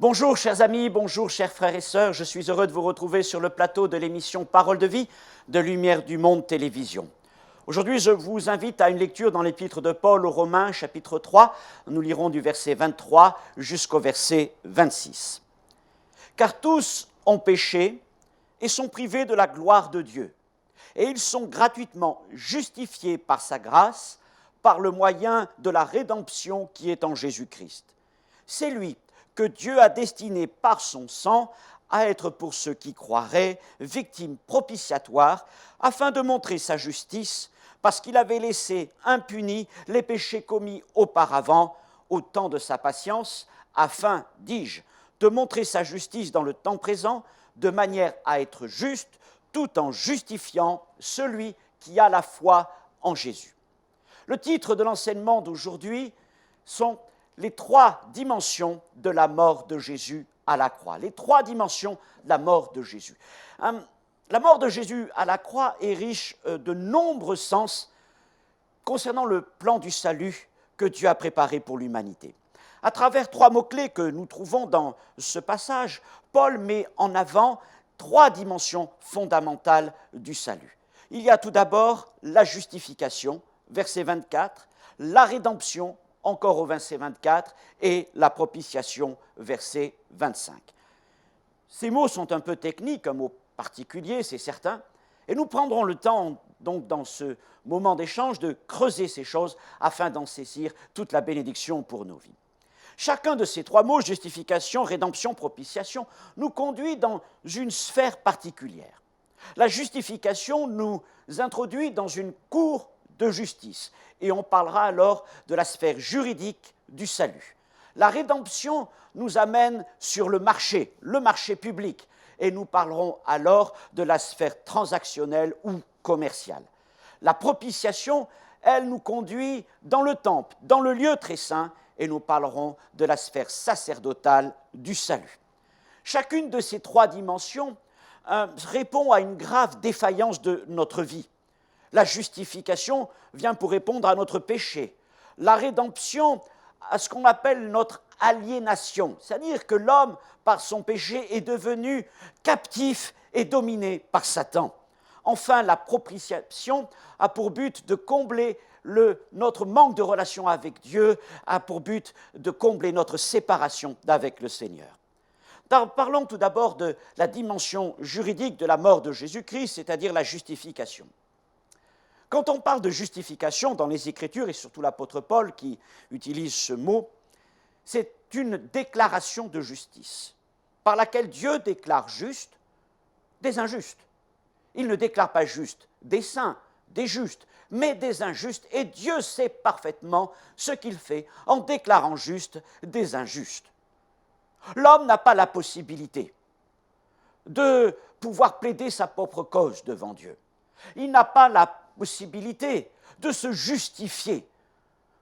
Bonjour chers amis, bonjour chers frères et sœurs, je suis heureux de vous retrouver sur le plateau de l'émission Parole de vie de Lumière du Monde Télévision. Aujourd'hui, je vous invite à une lecture dans l'épître de Paul aux Romains, chapitre 3. Nous lirons du verset 23 jusqu'au verset 26. « Car tous ont péché et sont privés de la gloire de Dieu, et ils sont gratuitement justifiés par sa grâce, par le moyen de la rédemption qui est en Jésus-Christ. C'est lui que Dieu a destiné par son sang à être pour ceux qui croiraient victime propitiatoire, afin de montrer sa justice, parce qu'il avait laissé impunis les péchés commis auparavant, au temps de sa patience, afin, dis-je, de montrer sa justice dans le temps présent, de manière à être juste, tout en justifiant celui qui a la foi en Jésus. » Le titre de l'enseignement d'aujourd'hui sont les trois dimensions de la mort de Jésus à la croix. Les trois dimensions de la mort de Jésus. La mort de Jésus à la croix est riche de nombreux sens concernant le plan du salut que Dieu a préparé pour l'humanité. À travers trois mots-clés que nous trouvons dans ce passage, Paul met en avant trois dimensions fondamentales du salut. Il y a tout d'abord la justification, verset 24, la rédemption, encore au verset 24, et la propitiation, verset 25. Ces mots sont un peu techniques, un mot particulier, c'est certain, et nous prendrons le temps, donc, dans ce moment d'échange, de creuser ces choses afin d'en saisir toute la bénédiction pour nos vies. Chacun de ces trois mots, justification, rédemption, propitiation, nous conduit dans une sphère particulière. La justification nous introduit dans une cour de justice, et on parlera alors de la sphère juridique du salut. La rédemption nous amène sur le marché public, et nous parlerons alors de la sphère transactionnelle ou commerciale. La propitiation, elle nous conduit dans le temple, dans le lieu très saint, et nous parlerons de la sphère sacerdotale du salut. Chacune de ces trois dimensions répond à une grave défaillance de notre vie. La justification vient pour répondre à notre péché. La rédemption, à ce qu'on appelle notre aliénation, c'est-à-dire que l'homme, par son péché, est devenu captif et dominé par Satan. Enfin, la propitiation a pour but de combler notre manque de relation avec Dieu, a pour but de combler notre séparation avec le Seigneur. Parlons tout d'abord de la dimension juridique de la mort de Jésus-Christ, c'est-à-dire la justification. Quand on parle de justification dans les Écritures, et surtout l'apôtre Paul qui utilise ce mot, c'est une déclaration de justice par laquelle Dieu déclare juste des injustes. Il ne déclare pas juste des saints, des justes, mais des injustes, et Dieu sait parfaitement ce qu'il fait en déclarant juste des injustes. L'homme n'a pas la possibilité de pouvoir plaider sa propre cause devant Dieu. Il n'a pas la possibilité de se justifier.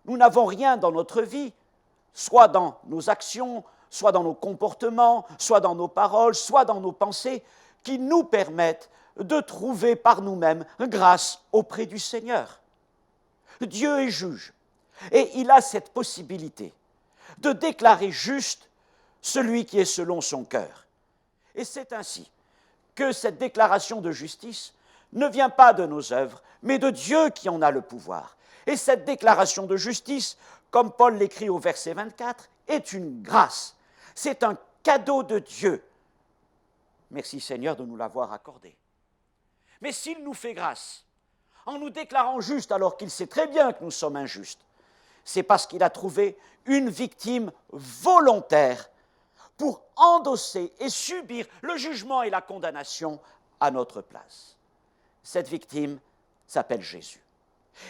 Nous n'avons rien dans notre vie, soit dans nos actions, soit dans nos comportements, soit dans nos paroles, soit dans nos pensées, qui nous permettent de trouver par nous-mêmes grâce auprès du Seigneur. Dieu est juge, et il a cette possibilité de déclarer juste celui qui est selon son cœur. Et c'est ainsi que cette déclaration de justice ne vient pas de nos œuvres, mais de Dieu qui en a le pouvoir. Et cette déclaration de justice, comme Paul l'écrit au verset 24, est une grâce. C'est un cadeau de Dieu. Merci Seigneur de nous l'avoir accordé. Mais s'il nous fait grâce, en nous déclarant justes alors qu'il sait très bien que nous sommes injustes, c'est parce qu'il a trouvé une victime volontaire pour endosser et subir le jugement et la condamnation à notre place. Cette victime s'appelle Jésus.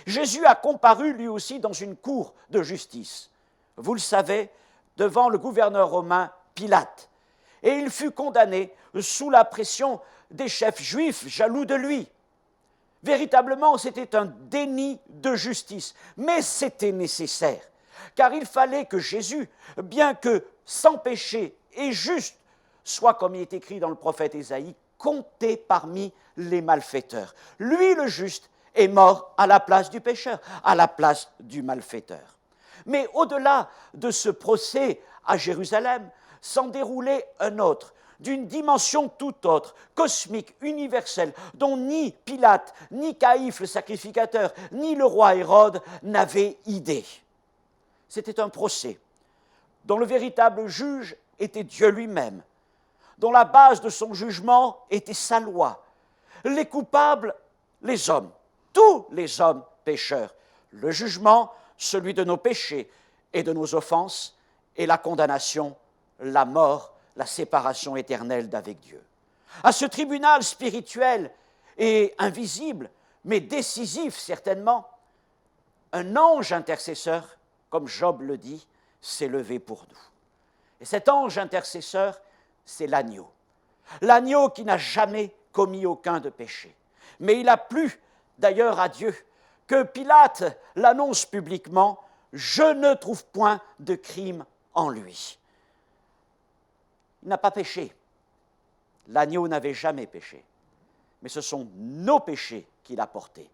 Jésus a comparu lui aussi dans une cour de justice, vous le savez, devant le gouverneur romain Pilate. Et il fut condamné sous la pression des chefs juifs jaloux de lui. Véritablement, c'était un déni de justice, mais c'était nécessaire, car il fallait que Jésus, bien que sans péché et juste, soit, comme il est écrit dans le prophète Ésaïe, compté parmi les malfaiteurs. Lui, le juste, est mort à la place du pécheur, à la place du malfaiteur. Mais au-delà de ce procès à Jérusalem, s'en déroulait un autre, d'une dimension tout autre, cosmique, universelle, dont ni Pilate, ni Caïphe le sacrificateur, ni le roi Hérode n'avaient idée. C'était un procès dont le véritable juge était Dieu lui-même, dont la base de son jugement était sa loi. Les coupables, les hommes, tous les hommes pécheurs. Le jugement, celui de nos péchés et de nos offenses, et la condamnation, la mort, la séparation éternelle d'avec Dieu. À ce tribunal spirituel et invisible, mais décisif certainement, un ange intercesseur, comme Job le dit, s'est levé pour nous. Et cet ange intercesseur, c'est l'agneau. L'agneau qui n'a jamais commis aucun de péché. Mais il a plu d'ailleurs à Dieu que Pilate l'annonce publiquement, « Je ne trouve point de crime en lui ». Il n'a pas péché. L'agneau n'avait jamais péché. Mais ce sont nos péchés qu'il a portés.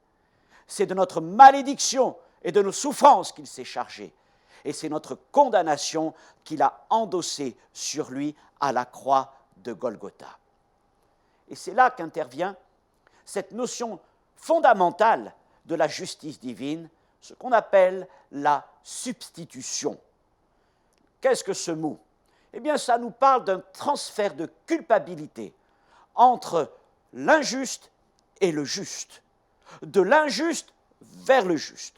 C'est de notre malédiction et de nos souffrances qu'il s'est chargé. Et c'est notre condamnation qu'il a endossée sur lui à la croix de Golgotha. Et c'est là qu'intervient cette notion fondamentale de la justice divine, ce qu'on appelle la substitution. Qu'est-ce que ce mot ? Eh bien, ça nous parle d'un transfert de culpabilité entre l'injuste et le juste, de l'injuste vers le juste.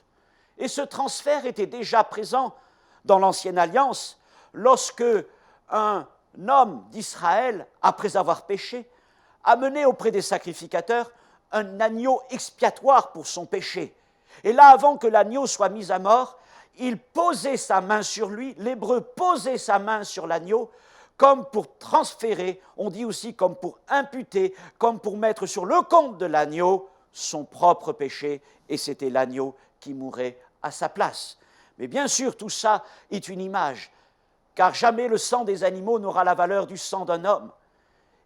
Et ce transfert était déjà présent dans l'Ancienne Alliance lorsque un homme d'Israël, après avoir péché, amenait auprès des sacrificateurs un agneau expiatoire pour son péché. Et là, avant que l'agneau soit mis à mort, il posait sa main sur lui, l'Hébreu posait sa main sur l'agneau, comme pour transférer, on dit aussi comme pour imputer, comme pour mettre sur le compte de l'agneau son propre péché, et c'était l'agneau qui mourait à sa place. Mais bien sûr, tout ça est une image, car jamais le sang des animaux n'aura la valeur du sang d'un homme.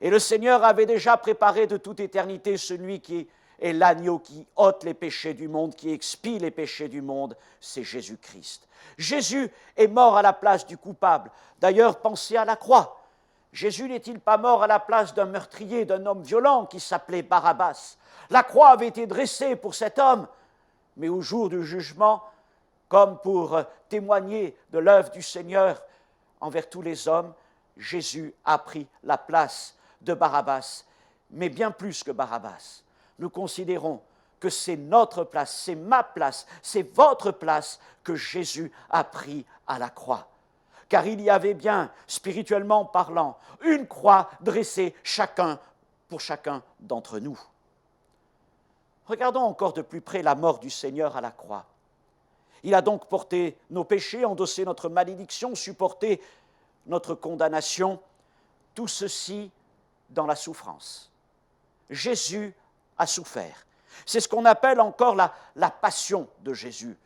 Et le Seigneur avait déjà préparé de toute éternité celui qui est l'agneau qui ôte les péchés du monde, qui expie les péchés du monde, c'est Jésus-Christ. Jésus est mort à la place du coupable. D'ailleurs, pensez à la croix. Jésus n'est-il pas mort à la place d'un meurtrier, d'un homme violent qui s'appelait Barabbas ? La croix avait été dressée pour cet homme, mais au jour du jugement, comme pour témoigner de l'œuvre du Seigneur envers tous les hommes, Jésus a pris la place de Barabbas, mais bien plus que Barabbas. Nous considérons que c'est notre place, c'est ma place, c'est votre place que Jésus a pris à la croix. Car il y avait bien, spirituellement parlant, une croix dressée pour chacun d'entre nous. Regardons encore de plus près la mort du Seigneur à la croix. Il a donc porté nos péchés, endossé notre malédiction, supporté notre condamnation, tout ceci dans la souffrance. Jésus a souffert. C'est ce qu'on appelle encore la passion de Jésus.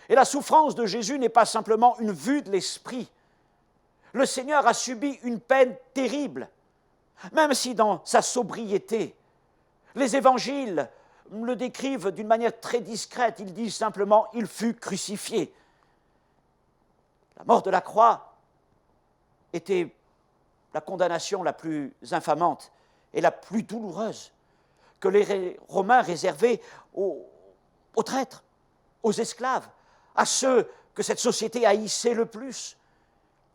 Et la souffrance de Jésus n'est pas simplement une vue de l'esprit. Le Seigneur a subi une peine terrible, même si dans sa sobriété, les évangiles le décrivent d'une manière très discrète. Ils disent simplement « il fut crucifié ». La mort de la croix était la condamnation la plus infamante et la plus douloureuse que les Romains réservaient aux traîtres, aux esclaves, à ceux que cette société haïssait le plus.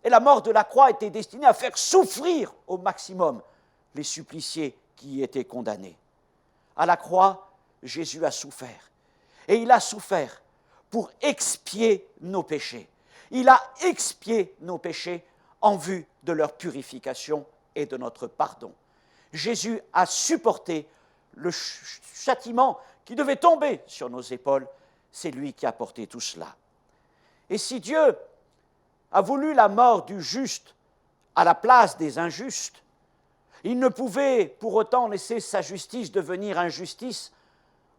Et la mort de la croix était destinée à faire souffrir au maximum les suppliciés qui y étaient condamnés. À la croix, Jésus a souffert. Et il a souffert pour expier nos péchés. Il a expié nos péchés en vue de leur purification et de notre pardon. Jésus a supporté le châtiment qui devait tomber sur nos épaules. C'est lui qui a porté tout cela. Et si Dieu a voulu la mort du juste à la place des injustes, il ne pouvait pour autant laisser sa justice devenir injustice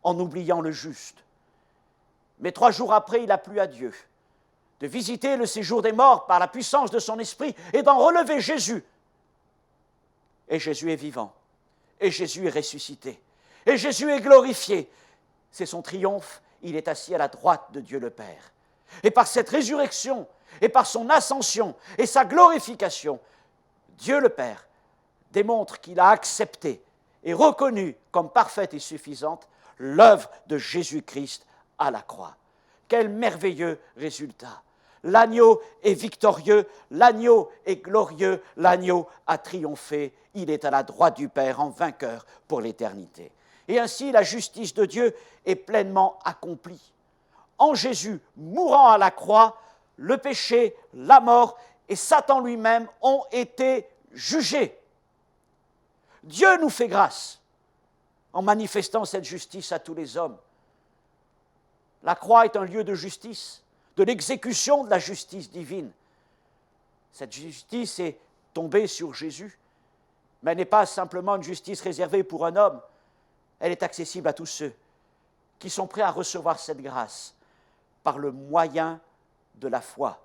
en oubliant le juste. Mais 3 jours après, il a plu à Dieu de visiter le séjour des morts par la puissance de son esprit et d'en relever Jésus. Et Jésus est vivant. Et Jésus est ressuscité. Et Jésus est glorifié. C'est son triomphe. Il est assis à la droite de Dieu le Père. Et par cette résurrection, et par son ascension, et sa glorification, Dieu le Père démontre qu'il a accepté et reconnu comme parfaite et suffisante l'œuvre de Jésus-Christ à la croix. Quel merveilleux résultat! L'agneau est victorieux, l'agneau est glorieux, l'agneau a triomphé, il est à la droite du Père en vainqueur pour l'éternité. Et ainsi la justice de Dieu est pleinement accomplie. En Jésus, mourant à la croix, le péché, la mort et Satan lui-même ont été jugés. Dieu nous fait grâce en manifestant cette justice à tous les hommes. La croix est un lieu de justice, de l'exécution de la justice divine. Cette justice est tombée sur Jésus, mais elle n'est pas simplement une justice réservée pour un homme, elle est accessible à tous ceux qui sont prêts à recevoir cette grâce par le moyen de la foi.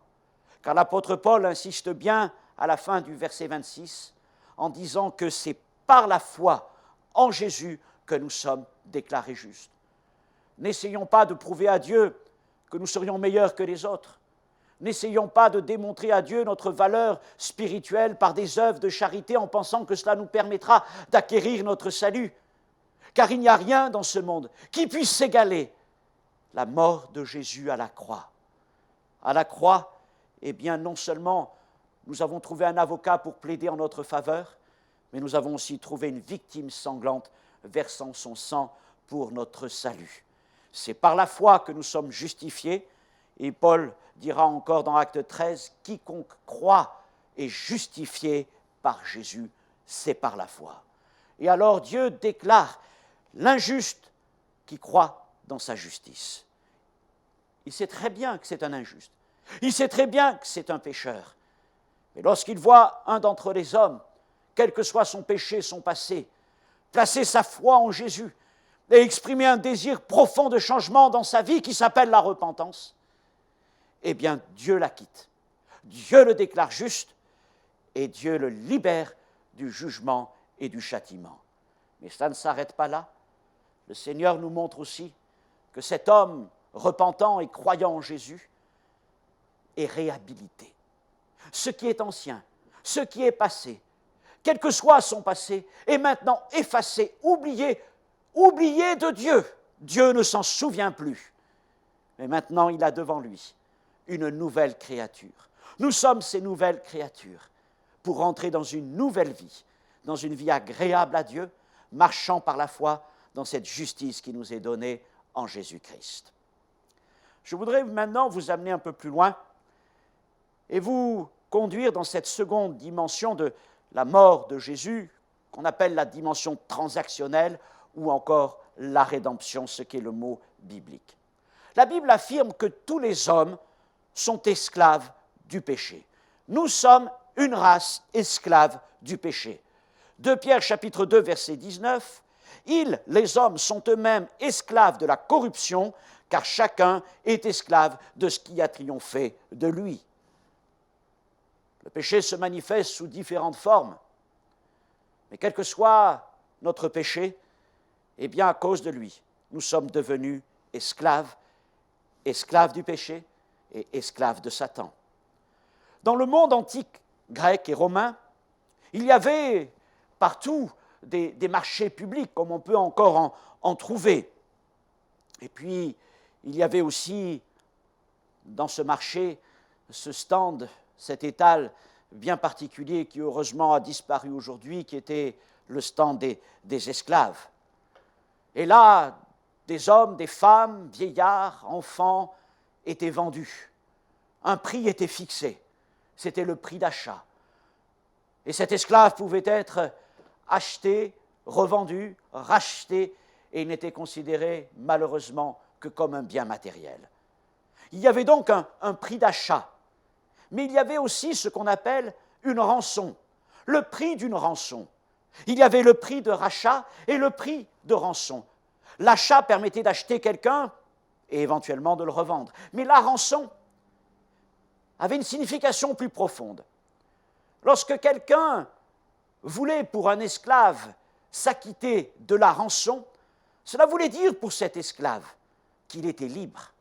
Car l'apôtre Paul insiste bien à la fin du verset 26 en disant que c'est par la foi en Jésus que nous sommes déclarés justes. N'essayons pas de prouver à Dieu que nous serions meilleurs que les autres. N'essayons pas de démontrer à Dieu notre valeur spirituelle par des œuvres de charité en pensant que cela nous permettra d'acquérir notre salut. Car il n'y a rien dans ce monde qui puisse s'égaler la mort de Jésus à la croix. À la croix, eh bien, non seulement nous avons trouvé un avocat pour plaider en notre faveur, mais nous avons aussi trouvé une victime sanglante versant son sang pour notre salut. C'est par la foi que nous sommes justifiés, et Paul dira encore dans Acte 13, « Quiconque croit est justifié par Jésus, c'est par la foi. » Et alors Dieu déclare l'injuste qui croit dans sa justice. Il sait très bien que c'est un injuste. Il sait très bien que c'est un pécheur. Mais lorsqu'il voit un d'entre les hommes, quel que soit son péché, son passé, placer sa foi en Jésus et exprimer un désir profond de changement dans sa vie qui s'appelle la repentance, eh bien Dieu l'acquitte. Dieu le déclare juste et Dieu le libère du jugement et du châtiment. Mais ça ne s'arrête pas là. Le Seigneur nous montre aussi que cet homme repentant et croyant en Jésus est réhabilité. Ce qui est ancien, ce qui est passé, quel que soit son passé, est maintenant effacé, oublié de Dieu. Dieu ne s'en souvient plus. Mais maintenant, il a devant lui une nouvelle créature. Nous sommes ces nouvelles créatures pour entrer dans une nouvelle vie agréable à Dieu, marchant par la foi dans cette justice qui nous est donnée en Jésus-Christ. Je voudrais maintenant vous amener un peu plus loin et vous conduire dans cette seconde dimension de la mort de Jésus, qu'on appelle la dimension transactionnelle ou encore la rédemption, ce qui est le mot biblique. La Bible affirme que tous les hommes sont esclaves du péché. Nous sommes une race esclave du péché. 2 Pierre chapitre 2 verset 19, « Ils, les hommes, sont eux-mêmes esclaves de la corruption, car chacun est esclave de ce qui a triomphé de lui. » Le péché se manifeste sous différentes formes, mais quel que soit notre péché, eh bien à cause de lui, nous sommes devenus esclaves du péché et esclaves de Satan. Dans le monde antique, grec et romain, il y avait partout des marchés publics, comme on peut encore en trouver. Et puis, il y avait aussi, dans ce marché, ce stand, cet étal bien particulier qui heureusement a disparu aujourd'hui, qui était le stand des esclaves. Et là, des hommes, des femmes, vieillards, enfants étaient vendus. Un prix était fixé, c'était le prix d'achat. Et cet esclave pouvait être acheté, revendu, racheté, et il n'était considéré malheureusement que comme un bien matériel. Il y avait donc un prix d'achat, mais il y avait aussi ce qu'on appelle une rançon, le prix d'une rançon. Il y avait le prix de rachat et le prix de rançon. L'achat permettait d'acheter quelqu'un et éventuellement de le revendre. Mais la rançon avait une signification plus profonde. Lorsque quelqu'un voulait pour un esclave s'acquitter de la rançon, cela voulait dire pour cet esclave qu'il était libre,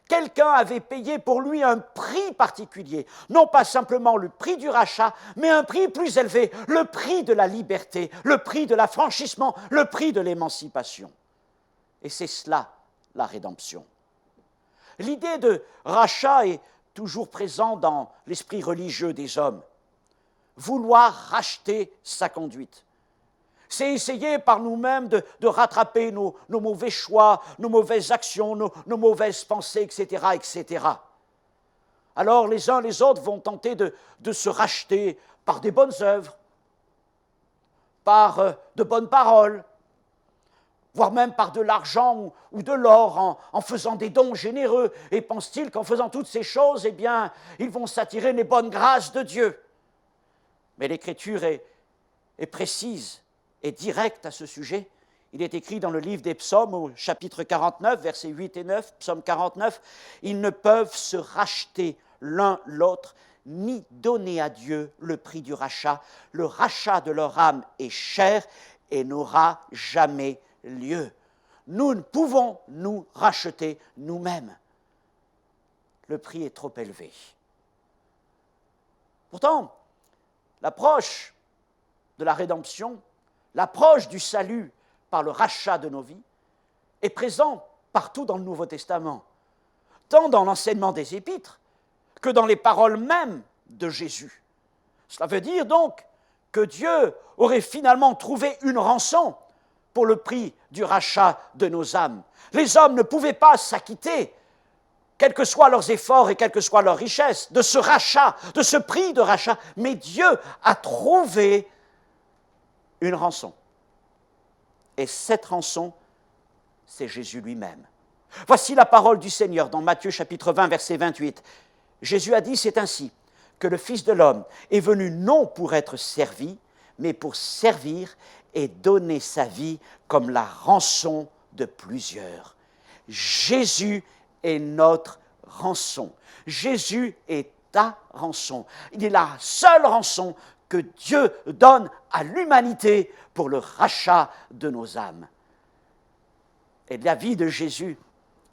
Quelqu'un avait payé pour lui un prix particulier, non pas simplement le prix du rachat, mais un prix plus élevé, le prix de la liberté, le prix de l'affranchissement, le prix de l'émancipation. Et c'est cela, la rédemption. L'idée de rachat est toujours présente dans l'esprit religieux des hommes. Vouloir racheter sa conduite. C'est essayer par nous-mêmes de rattraper nos mauvais choix, nos mauvaises actions, nos mauvaises pensées, etc., etc. Alors les uns les autres vont tenter de se racheter par des bonnes œuvres, par de bonnes paroles, voire même par de l'argent ou de l'or, en faisant des dons généreux. Et pensent-ils qu'en faisant toutes ces choses, eh bien, ils vont s'attirer les bonnes grâces de Dieu. Mais l'Écriture est précise et directe à ce sujet. Il est écrit dans le livre des Psaumes, au chapitre 49, versets 8 et 9, Psaume 49, « Ils ne peuvent se racheter l'un l'autre, ni donner à Dieu le prix du rachat. Le rachat de leur âme est cher et n'aura jamais lieu. Nous ne pouvons nous racheter nous-mêmes. Le prix est trop élevé. » Pourtant, l'approche de la rédemption, l'approche du salut par le rachat de nos vies est présente partout dans le Nouveau Testament, tant dans l'enseignement des Épîtres que dans les paroles mêmes de Jésus. Cela veut dire donc que Dieu aurait finalement trouvé une rançon pour le prix du rachat de nos âmes. Les hommes ne pouvaient pas s'acquitter, quels que soient leurs efforts et quelle que soit leur richesse, de ce rachat, de ce prix de rachat, mais Dieu a trouvé une rançon. Et cette rançon, c'est Jésus lui-même. Voici la parole du Seigneur dans Matthieu chapitre 20, verset 28. Jésus a dit, c'est ainsi que le Fils de l'homme est venu non pour être servi, mais pour servir et donner sa vie comme la rançon de plusieurs. Jésus est notre rançon. Jésus est ta rançon. Il est la seule rançon que Dieu donne à l'humanité pour le rachat de nos âmes. Et la vie de Jésus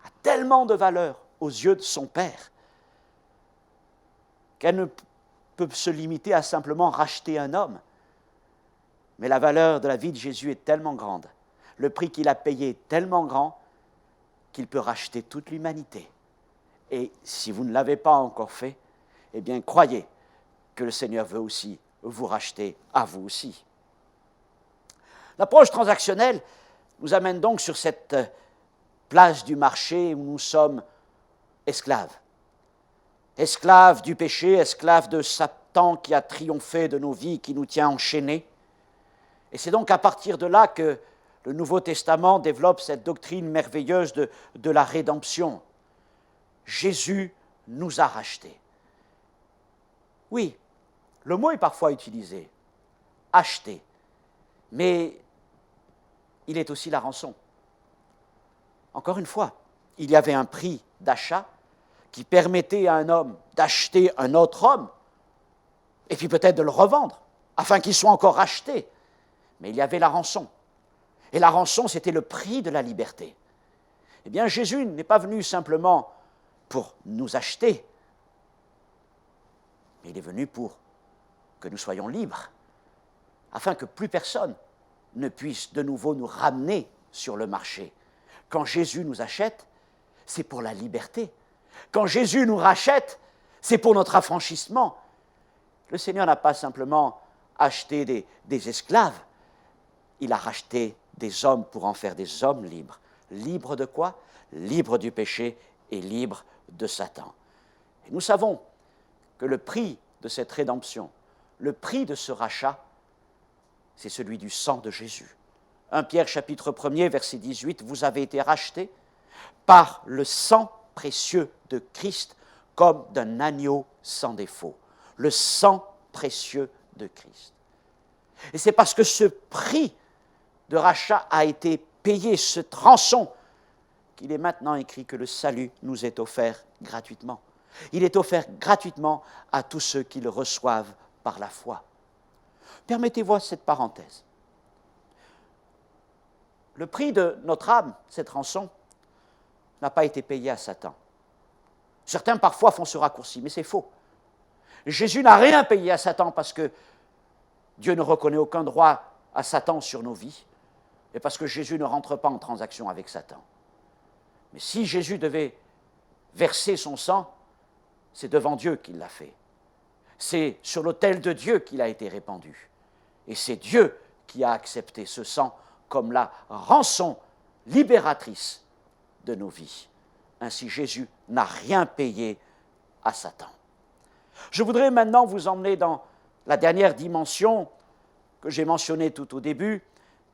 a tellement de valeur aux yeux de son Père qu'elle ne peut se limiter à simplement racheter un homme. Mais la valeur de la vie de Jésus est tellement grande, le prix qu'il a payé est tellement grand qu'il peut racheter toute l'humanité. Et si vous ne l'avez pas encore fait, eh bien croyez que le Seigneur veut aussi vous racheter à vous aussi. L'approche transactionnelle nous amène donc sur cette place du marché où nous sommes esclaves. Esclaves du péché, esclaves de Satan qui a triomphé de nos vies, qui nous tient enchaînés. Et c'est donc à partir de là que le Nouveau Testament développe cette doctrine merveilleuse de la rédemption. Jésus nous a rachetés. Oui, le mot est parfois utilisé, acheter, mais il est aussi la rançon. Encore une fois, il y avait un prix d'achat qui permettait à un homme d'acheter un autre homme, et puis peut-être de le revendre, afin qu'il soit encore racheté. Mais il y avait la rançon. Et la rançon, c'était le prix de la liberté. Eh bien, Jésus n'est pas venu simplement pour nous acheter, mais il est venu pour que nous soyons libres, afin que plus personne ne puisse de nouveau nous ramener sur le marché. Quand Jésus nous achète, c'est pour la liberté. Quand Jésus nous rachète, c'est pour notre affranchissement. Le Seigneur n'a pas simplement acheté des esclaves, il a racheté des hommes pour en faire des hommes libres. Libres de quoi? Libres du péché et libres de Satan. Et nous savons que le prix de cette rédemption, le prix de ce rachat, c'est celui du sang de Jésus. 1 Pierre chapitre 1er, verset 18, « Vous avez été rachetés par le sang précieux de Christ comme d'un agneau sans défaut. » Le sang précieux de Christ. Et c'est parce que ce prix de rachat a été payé, cette rançon, qu'il est maintenant écrit que le salut nous est offert gratuitement. Il est offert gratuitement à tous ceux qui le reçoivent par la foi. Permettez-moi cette parenthèse. Le prix de notre âme, cette rançon, n'a pas été payé à Satan. Certains parfois font ce raccourci, mais c'est faux. Jésus n'a rien payé à Satan parce que Dieu ne reconnaît aucun droit à Satan sur nos vies et parce que Jésus ne rentre pas en transaction avec Satan. Mais si Jésus devait verser son sang, c'est devant Dieu qu'il l'a fait. C'est sur l'autel de Dieu qu'il a été répandu. Et c'est Dieu qui a accepté ce sang comme la rançon libératrice de nos vies. Ainsi, Jésus n'a rien payé à Satan. Je voudrais maintenant vous emmener dans la dernière dimension que j'ai mentionnée tout au début,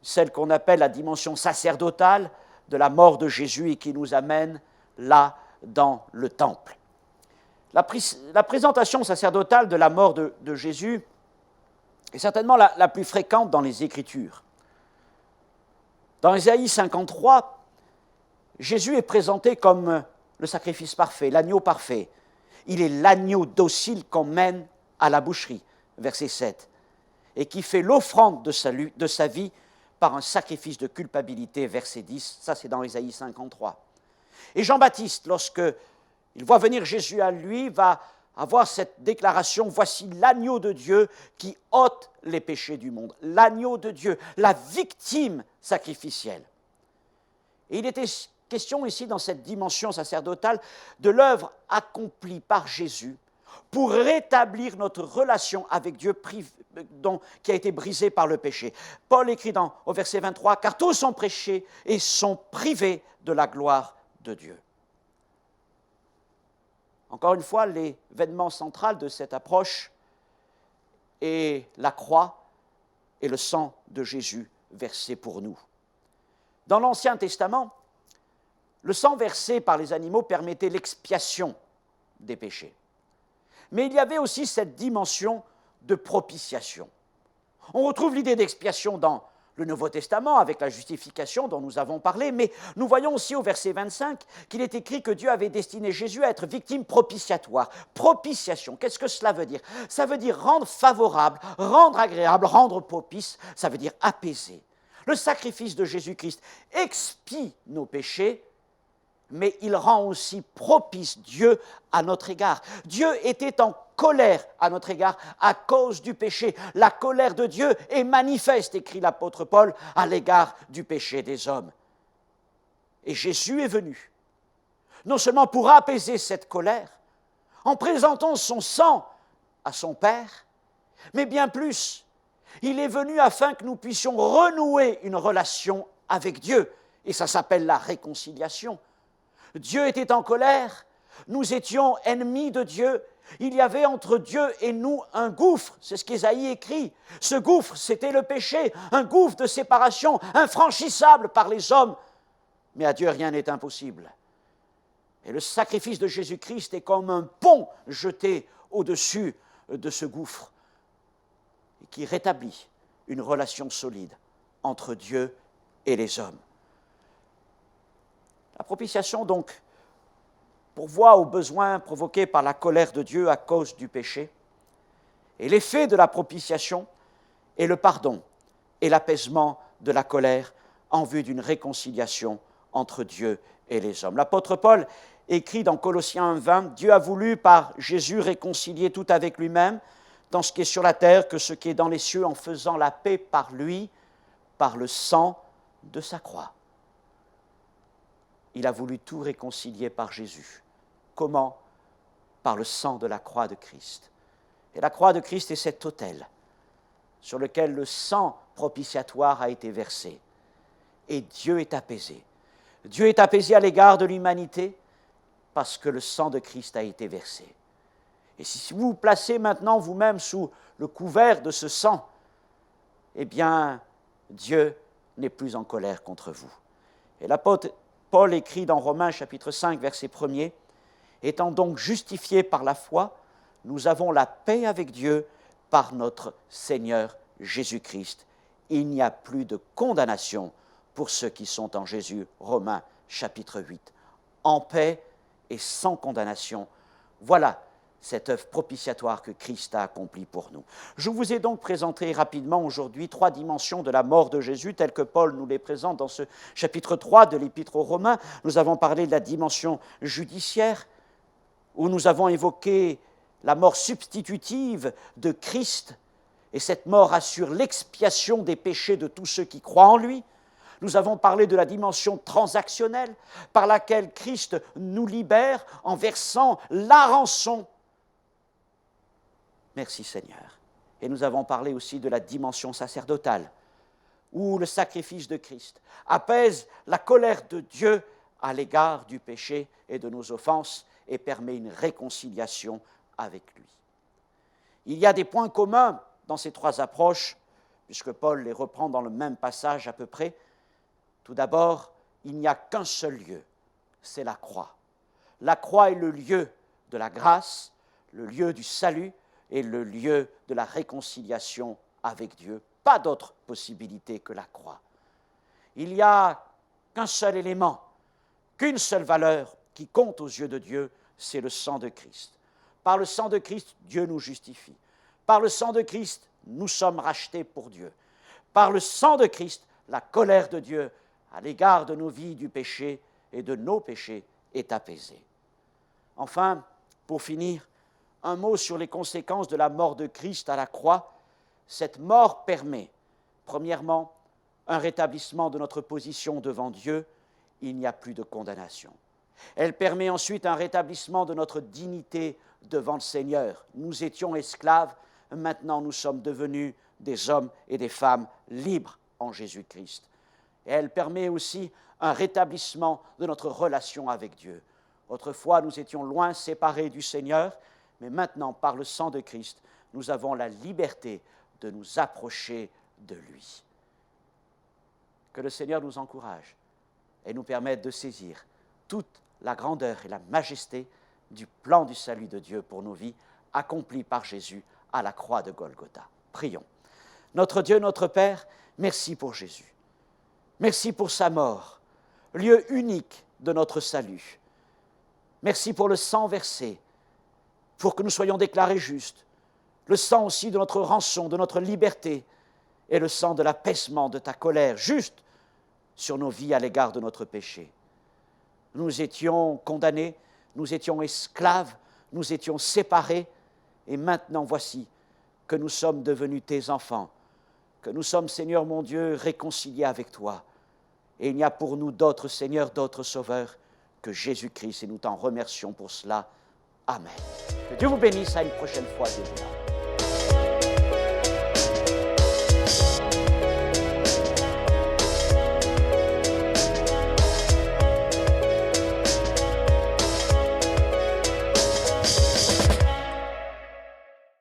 celle qu'on appelle la dimension sacerdotale de la mort de Jésus et qui nous amène là dans le temple. La présentation sacerdotale de la mort de Jésus est certainement la plus fréquente dans les Écritures. Dans Ésaïe 53, Jésus est présenté comme le sacrifice parfait, l'agneau parfait. Il est l'agneau docile qu'on mène à la boucherie, verset 7, et qui fait l'offrande de sa vie par un sacrifice de culpabilité, verset 10, ça c'est dans Ésaïe 53. Et Jean-Baptiste, lorsqu'il voit venir Jésus à lui, va avoir cette déclaration, voici l'agneau de Dieu qui ôte les péchés du monde, l'agneau de Dieu, la victime sacrificielle. Et il était question ici, dans cette dimension sacerdotale, de l'œuvre accomplie par Jésus pour rétablir notre relation avec Dieu qui a été brisée par le péché. Paul écrit au verset 23, « Car tous ont péché et sont privés de la gloire de Dieu. » Encore une fois, l'événement central de cette approche est la croix et le sang de Jésus versé pour nous. Dans l'Ancien Testament, le sang versé par les animaux permettait l'expiation des péchés. Mais il y avait aussi cette dimension de propitiation. On retrouve l'idée d'expiation dans le Nouveau Testament avec la justification dont nous avons parlé, mais nous voyons aussi au verset 25 qu'il est écrit que Dieu avait destiné Jésus à être victime propitiatoire. Propitiation, qu'est-ce que cela veut dire? Ça veut dire rendre favorable, rendre agréable, rendre propice, ça veut dire apaiser. Le sacrifice de Jésus-Christ expie nos péchés, mais il rend aussi propice Dieu à notre égard. Dieu était en colère à notre égard à cause du péché. La colère de Dieu est manifeste, écrit l'apôtre Paul, à l'égard du péché des hommes. Et Jésus est venu, non seulement pour apaiser cette colère, en présentant son sang à son Père, mais bien plus, il est venu afin que nous puissions renouer une relation avec Dieu. Et ça s'appelle la réconciliation. Dieu était en colère, nous étions ennemis de Dieu, il y avait entre Dieu et nous un gouffre, c'est ce qu'Ésaïe écrit. Ce gouffre, c'était le péché, un gouffre de séparation, infranchissable par les hommes. Mais à Dieu, rien n'est impossible. Et le sacrifice de Jésus-Christ est comme un pont jeté au-dessus de ce gouffre, qui rétablit une relation solide entre Dieu et les hommes. La propitiation, donc, pourvoit aux besoins provoqués par la colère de Dieu à cause du péché. Et l'effet de la propitiation est le pardon et l'apaisement de la colère en vue d'une réconciliation entre Dieu et les hommes. L'apôtre Paul écrit dans Colossiens 1:20, « Dieu a voulu par Jésus réconcilier tout avec lui-même, tant ce qui est sur la terre que ce qui est dans les cieux, en faisant la paix par lui, par le sang de sa croix. » Il a voulu tout réconcilier par Jésus. Comment? Par le sang de la croix de Christ. Et la croix de Christ est cet autel sur lequel le sang propitiatoire a été versé. Et Dieu est apaisé. Dieu est apaisé à l'égard de l'humanité parce que le sang de Christ a été versé. Et si vous vous placez maintenant vous-même sous le couvert de ce sang, eh bien, Dieu n'est plus en colère contre vous. Et l'apôtre Paul écrit dans Romains chapitre 5, verset 1er, « Étant donc justifiés par la foi, nous avons la paix avec Dieu par notre Seigneur Jésus-Christ. Il n'y a plus de condamnation pour ceux qui sont en Jésus. » Romains chapitre 8. En paix et sans condamnation. Voilà cette œuvre propitiatoire que Christ a accomplie pour nous. Je vous ai donc présenté rapidement aujourd'hui 3 dimensions de la mort de Jésus, telles que Paul nous les présente dans ce chapitre 3 de l'Épître aux Romains. Nous avons parlé de la dimension judiciaire, où nous avons évoqué la mort substitutive de Christ, et cette mort assure l'expiation des péchés de tous ceux qui croient en lui. Nous avons parlé de la dimension transactionnelle par laquelle Christ nous libère en versant la rançon. Merci Seigneur. Et nous avons parlé aussi de la dimension sacerdotale, où le sacrifice de Christ apaise la colère de Dieu à l'égard du péché et de nos offenses et permet une réconciliation avec lui. Il y a des points communs dans ces trois approches, puisque Paul les reprend dans le même passage à peu près. Tout d'abord, il n'y a qu'un seul lieu, c'est la croix. La croix est le lieu de la grâce, le lieu du salut et le lieu de la réconciliation avec Dieu. Pas d'autre possibilité que la croix. Il n'y a qu'un seul élément, qu'une seule valeur qui compte aux yeux de Dieu, c'est le sang de Christ. Par le sang de Christ, Dieu nous justifie. Par le sang de Christ, nous sommes rachetés pour Dieu. Par le sang de Christ, la colère de Dieu à l'égard de nos vies du péché et de nos péchés est apaisée. Enfin, pour finir, un mot sur les conséquences de la mort de Christ à la croix. Cette mort permet, premièrement, un rétablissement de notre position devant Dieu. Il n'y a plus de condamnation. Elle permet ensuite un rétablissement de notre dignité devant le Seigneur. Nous étions esclaves, maintenant nous sommes devenus des hommes et des femmes libres en Jésus-Christ. Et elle permet aussi un rétablissement de notre relation avec Dieu. Autrefois, nous étions loin, séparés du Seigneur, mais maintenant, par le sang de Christ, nous avons la liberté de nous approcher de lui. Que le Seigneur nous encourage et nous permette de saisir toute la grandeur et la majesté du plan du salut de Dieu pour nos vies, accompli par Jésus à la croix de Golgotha. Prions. Notre Dieu, notre Père, merci pour Jésus. Merci pour sa mort, lieu unique de notre salut. Merci pour le sang versé, pour que nous soyons déclarés justes. Le sang aussi de notre rançon, de notre liberté, et le sang de l'apaisement de ta colère, juste sur nos vies à l'égard de notre péché. Nous étions condamnés, nous étions esclaves, nous étions séparés, et maintenant voici que nous sommes devenus tes enfants, que nous sommes, Seigneur mon Dieu, réconciliés avec toi. Et il n'y a pour nous d'autres Seigneurs, d'autres Sauveurs que Jésus-Christ, et nous t'en remercions pour cela. Amen. Que Dieu vous bénisse, à une prochaine fois, Dieu vous.